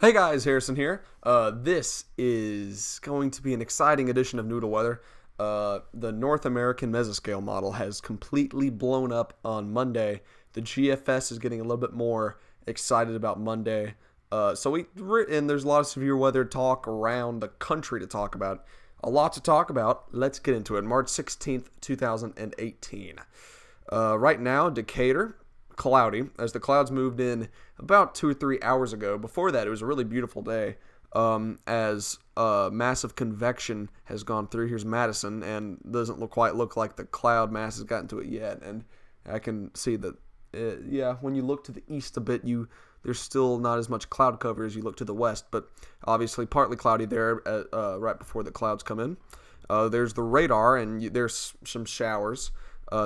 Hey guys, Harrison here. This is going to be an exciting edition of NoodleWeather. The North American mesoscale model has completely blown up on Monday. The GFS is getting a little bit more excited about Monday. And there's a lot of severe weather talk around the country to talk about. A lot to talk about. Let's get into it. March 16th, 2018. Right now, Decatur, cloudy as the clouds moved in about 2 or 3 hours ago. Before that, it was a really beautiful day as massive convection has gone through. Here's Madison, and doesn't quite look like the cloud mass has gotten to it yet. And I can see that, when you look to the east a bit, there's still not as much cloud cover as you look to the west, but obviously partly cloudy there right before the clouds come in. There's the radar, and there's some showers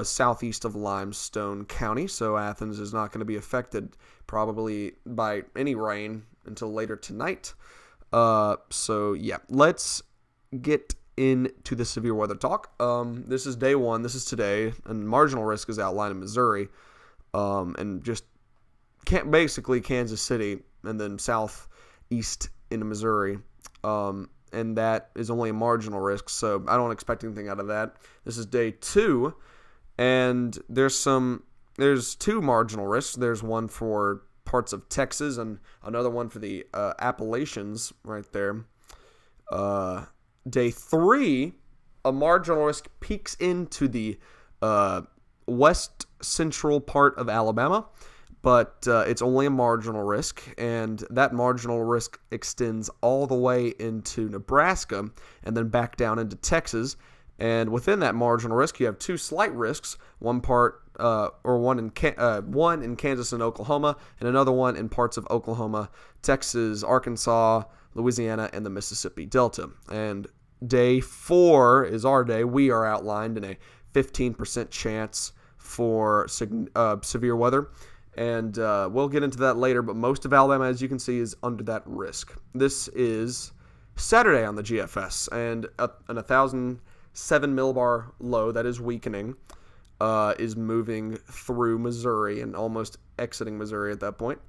southeast of Limestone County, so Athens is not going to be affected probably by any rain until later tonight. Let's get into the severe weather talk. This is day one. This is today, and marginal risk is outlined in Missouri, and just basically Kansas City, and then southeast into Missouri. And that is only a marginal risk, so I don't expect anything out of that. This is day two. And there's two marginal risks. There's one for parts of Texas and another one for the Appalachians right there. Day three, a marginal risk peaks into the west central part of Alabama, but it's only a marginal risk, and that marginal risk extends all the way into Nebraska and then back down into Texas. And within that marginal risk, you have two slight risks, one in Kansas and Oklahoma, and another one in parts of Oklahoma, Texas, Arkansas, Louisiana, and the Mississippi Delta. And day four is our day. We are outlined in a 15% chance for severe weather. And we'll get into that later, but most of Alabama, as you can see, is under that risk. This is Saturday on the GFS, and a 1,007 millibar low that is weakening is moving through Missouri and almost exiting Missouri at that point.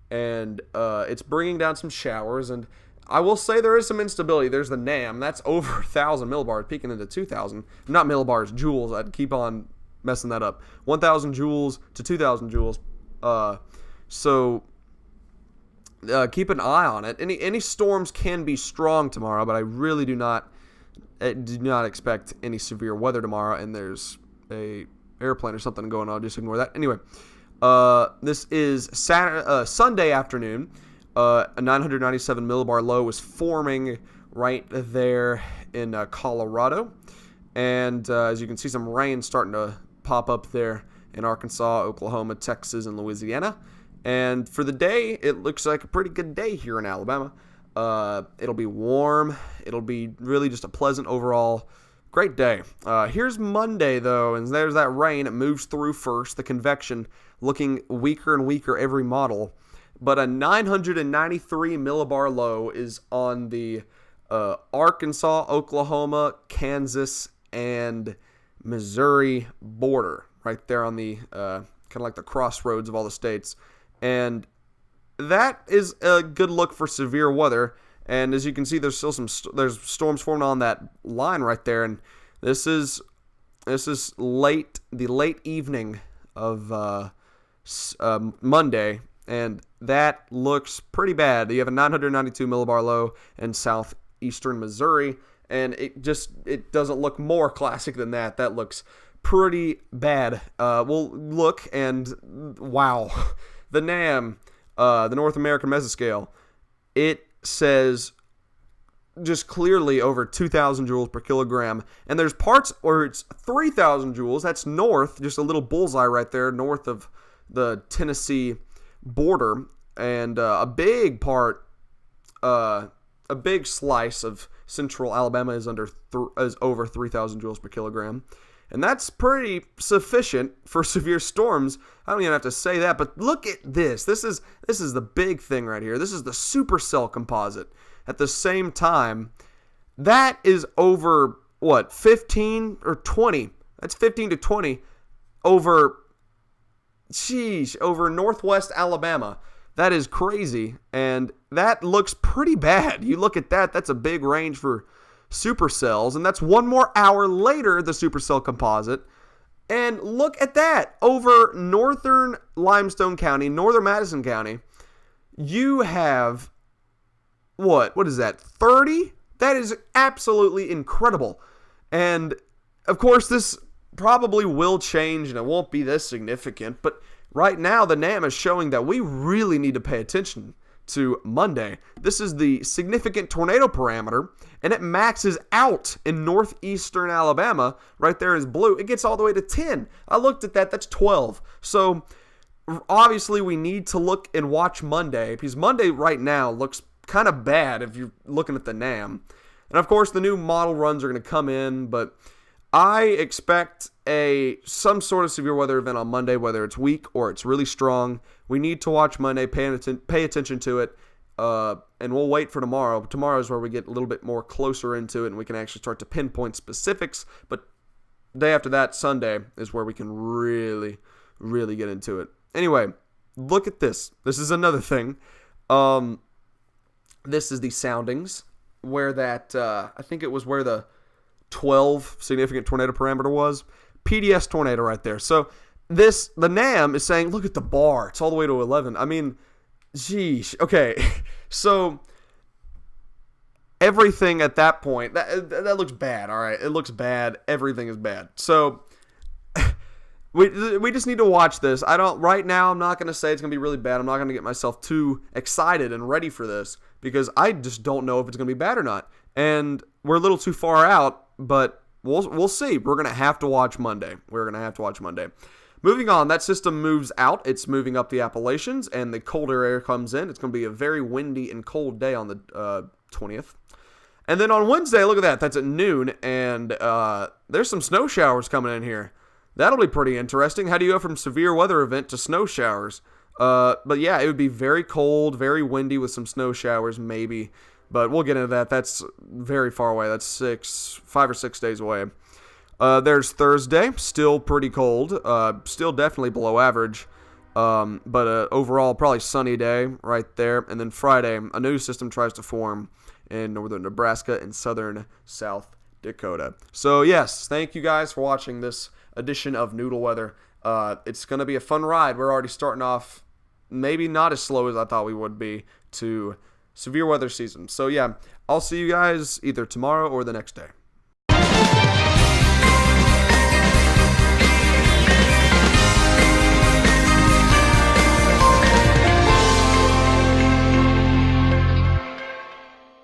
And it's bringing down some showers, and I will say there is some instability. There's the NAM. That's over 1,000 millibars, peaking into 2,000. Not millibars, joules. I'd keep on messing that up. 1,000 joules to 2,000 joules. Keep an eye on it. Any storms can be strong tomorrow, but I really do not expect any severe weather tomorrow. And there's a airplane or something going on. Just ignore that. Anyway, this is Sunday afternoon. A 997 millibar low is forming right there in Colorado, and as you can see, some rain starting to pop up there in Arkansas, Oklahoma, Texas, and Louisiana. And for the day, it looks like a pretty good day here in Alabama. It'll be warm. It'll be really just a pleasant overall great day. Here's Monday, though, and there's that rain. It moves through first. The convection looking weaker and weaker every model. But a 993 millibar low is on the Arkansas, Oklahoma, Kansas, and Missouri border, right there on the kind of like the crossroads of all the states. And that is a good look for severe weather. And as you can see, there's still there's storms forming on that line right there. And this is the late evening of Monday, and that looks pretty bad. You have a 992 millibar low in southeastern Missouri, and it doesn't look more classic than that. That looks pretty bad. We'll look, and wow, the NAM, the North American Mesoscale, it says just clearly over 2,000 joules per kilogram, and there's parts where it's 3,000 joules. That's north, just a little bullseye right there, north of the Tennessee border, and a big slice of central Alabama is over 3,000 joules per kilogram. And that's pretty sufficient for severe storms. I don't even have to say that, but look at this. This is the big thing right here. This is the supercell composite. At the same time, that is over, 15 or 20? That's 15 to 20 over northwest Alabama. That is crazy, and that looks pretty bad. You look at that, that's a big range for supercells, and that's one more hour later, the supercell composite. And look at that. Over northern Limestone County, northern Madison County, you have, what is that, 30? That is absolutely incredible. And, of course, this probably will change, and it won't be this significant, but right now, the NAM is showing that we really need to pay attention to Monday. This is the significant tornado parameter, and it maxes out in northeastern Alabama. Right there is blue. It gets all the way to 10. I looked at that. That's 12. So, obviously, we need to look and watch Monday, because Monday right now looks kind of bad if you're looking at the NAM. And, of course, the new model runs are going to come in, but I expect some sort of severe weather event on Monday, whether it's weak or it's really strong. We need to watch Monday, pay attention to it, and we'll wait for tomorrow. Tomorrow is where we get a little bit more closer into it, and we can actually start to pinpoint specifics. But day after that, Sunday, is where we can really, really get into it. Anyway, look at this. This is another thing. This is the soundings, where that, I think it was where the 12 significant tornado parameter was. PDS tornado right there. So the NAM is saying, look at the bar. It's all the way to 11. I mean, geez. Okay. So everything at that point, that looks bad. All right. It looks bad. Everything is bad. So we just need to watch this. Right now, I'm not going to say it's going to be really bad. I'm not going to get myself too excited and ready for this, because I just don't know if it's going to be bad or not. And we're a little too far out, but we'll see. We're going to have to watch Monday. Moving on, that system moves out. It's moving up the Appalachians, and the colder air comes in. It's going to be a very windy and cold day on the 20th. And then on Wednesday, look at that. That's at noon, and there's some snow showers coming in here. That'll be pretty interesting. How do you go from severe weather event to snow showers? But yeah, it would be very cold, very windy with some snow showers maybe. But we'll get into that. That's very far away. That's 5 or 6 days away. There's Thursday, still pretty cold, still definitely below average, but overall probably sunny day right there. And then Friday, a new system tries to form in northern Nebraska and southern South Dakota. So yes, thank you guys for watching this edition of Noodle Weather. It's going to be a fun ride. We're already starting off maybe not as slow as I thought we would be to severe weather season. So yeah, I'll see you guys either tomorrow or the next day.